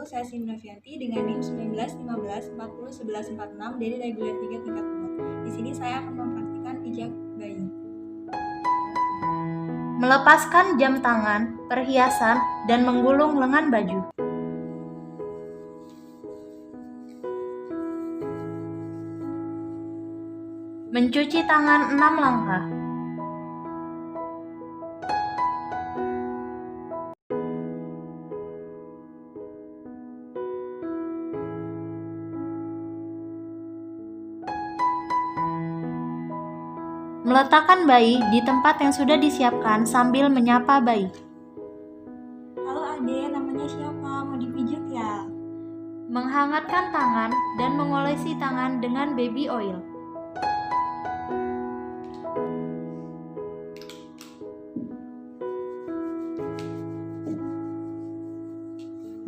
saya Sin Novianti dengan NIM 1915401146 dari reguler 3 tingkat 2. Di sini saya akan mempraktikkan pijak bayi. Melepaskan jam tangan, perhiasan, dan menggulung lengan baju. Mencuci tangan 6 langkah. Meletakkan bayi di tempat yang sudah disiapkan sambil menyapa bayi. Halo Ade, namanya siapa? Mau dipijat ya? Menghangatkan tangan dan mengolesi tangan dengan baby oil.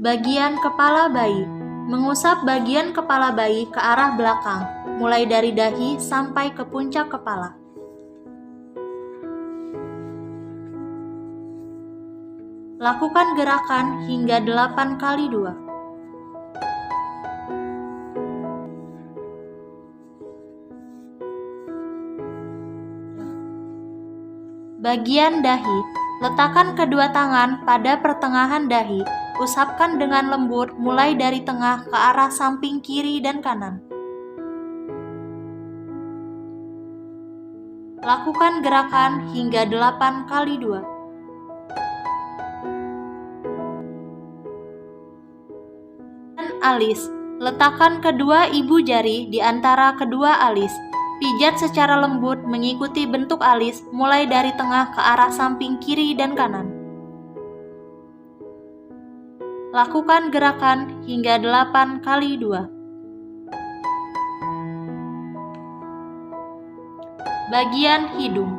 Bagian kepala bayi. Mengusap bagian kepala bayi ke arah belakang, mulai dari dahi sampai ke puncak kepala. Lakukan gerakan hingga 8 kali 2. Bagian dahi. Letakkan kedua tangan pada pertengahan dahi. Usapkan dengan lembut mulai dari tengah ke arah samping kiri dan kanan. Lakukan gerakan hingga 8 kali 2. Alis. Letakkan kedua ibu jari di antara kedua alis. Pijat secara lembut mengikuti bentuk alis mulai dari tengah ke arah samping kiri dan kanan. Lakukan gerakan hingga 8 kali 2. Bagian hidung.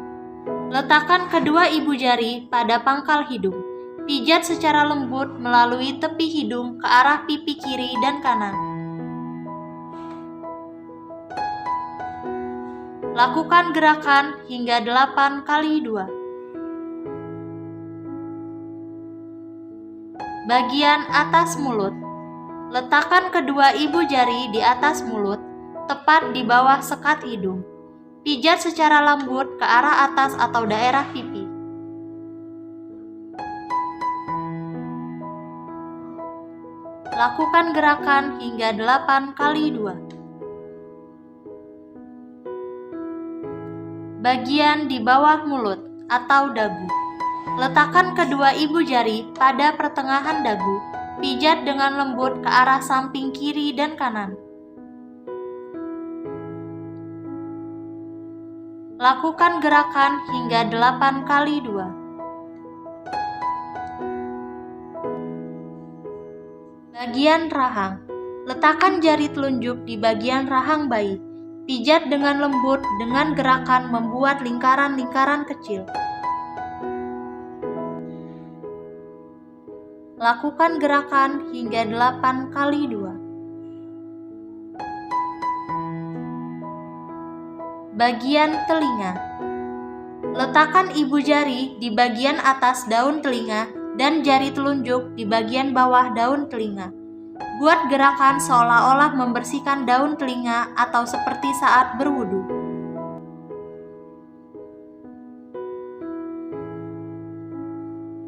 Letakkan kedua ibu jari pada pangkal hidung. Pijat secara lembut melalui tepi hidung ke arah pipi kiri dan kanan. Lakukan gerakan hingga 8 kali 2. Bagian atas mulut. Letakkan kedua ibu jari di atas mulut, tepat di bawah sekat hidung. Pijat secara lembut ke arah atas atau daerah pipi. Lakukan gerakan hingga 8 kali 2. Bagian di bawah mulut atau dagu. Letakkan kedua ibu jari pada pertengahan dagu. Pijat dengan lembut ke arah samping kiri dan kanan. Lakukan gerakan hingga 8 kali 2. Bagian rahang. Letakkan jari telunjuk di bagian rahang bayi. Pijat dengan lembut dengan gerakan membuat lingkaran-lingkaran kecil. Lakukan gerakan hingga 8 kali 2. Bagian telinga. Letakkan ibu jari di bagian atas daun telinga dan jari telunjuk di bagian bawah daun telinga. Buat gerakan seolah-olah membersihkan daun telinga atau seperti saat berwudu.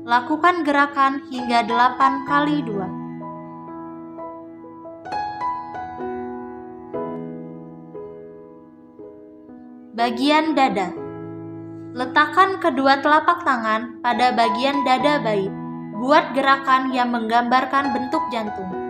Lakukan gerakan hingga 8 kali 2. Bagian dada. Letakkan kedua telapak tangan pada bagian dada bayi. Buat gerakan yang menggambarkan bentuk jantung.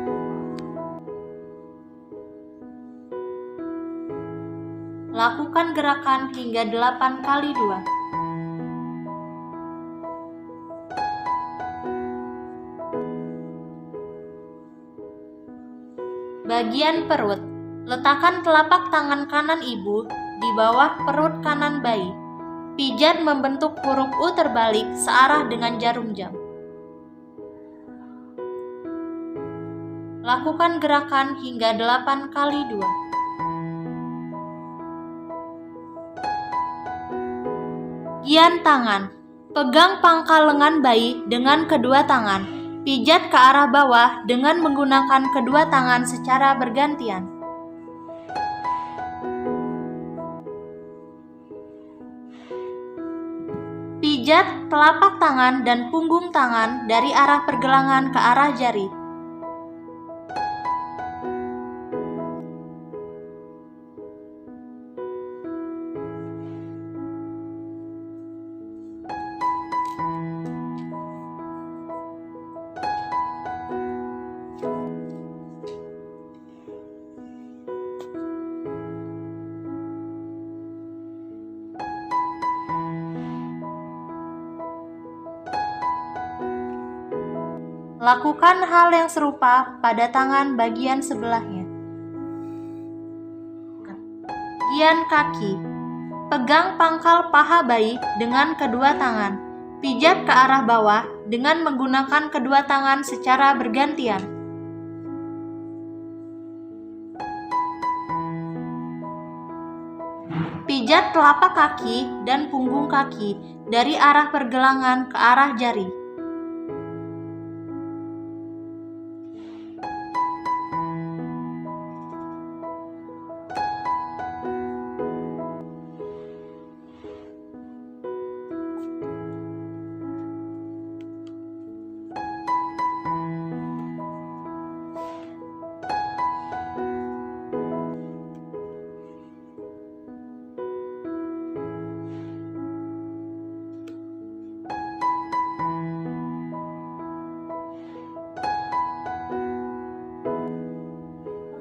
Lakukan gerakan hingga 8 kali 2. Bagian perut. Letakkan telapak tangan kanan ibu di bawah perut kanan bayi. Pijat membentuk huruf U terbalik searah dengan jarum jam. Lakukan gerakan hingga 8 kali 2. Bagian tangan. Pegang pangkal lengan bayi dengan kedua tangan. Pijat ke arah bawah dengan menggunakan kedua tangan secara bergantian. Pijat telapak tangan dan punggung tangan dari arah pergelangan ke arah jari. Lakukan hal yang serupa pada tangan bagian sebelahnya. Bagian kaki. Pegang pangkal paha bayi dengan kedua tangan. Pijat ke arah bawah dengan menggunakan kedua tangan secara bergantian. Pijat telapak kaki dan punggung kaki dari arah pergelangan ke arah jari.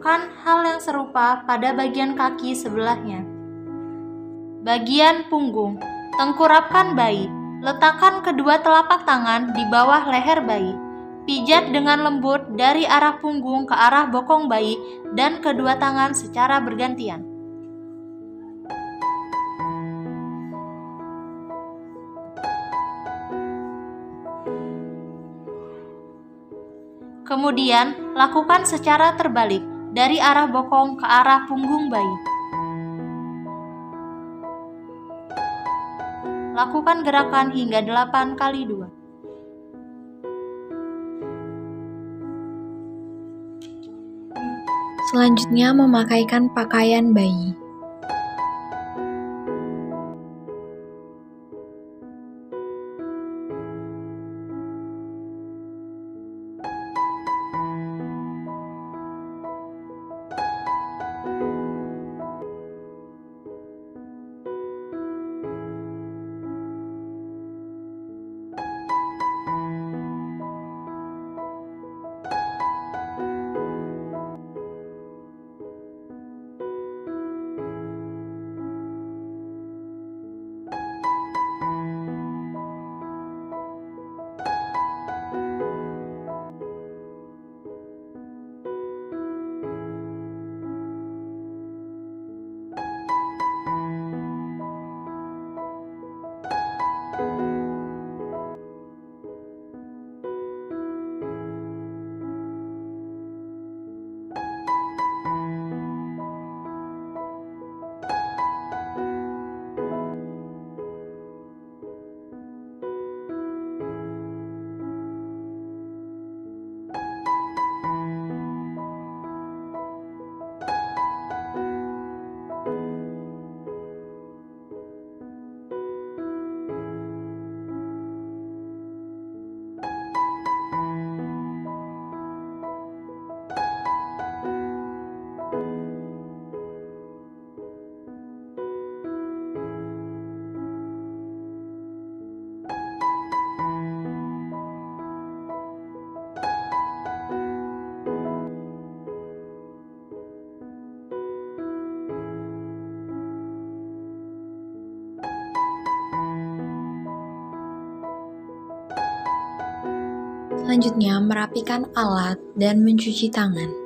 Lakukan hal yang serupa pada bagian kaki sebelahnya. Bagian punggung. Tengkurapkan bayi. Letakkan kedua telapak tangan di bawah leher bayi. Pijat dengan lembut dari arah punggung ke arah bokong bayi dan kedua tangan secara bergantian. Kemudian, lakukan secara terbalik dari arah bokong ke arah punggung bayi. Lakukan gerakan hingga 8 kali 2. Selanjutnya memakaikan pakaian bayi. Selanjutnya, merapikan alat dan mencuci tangan.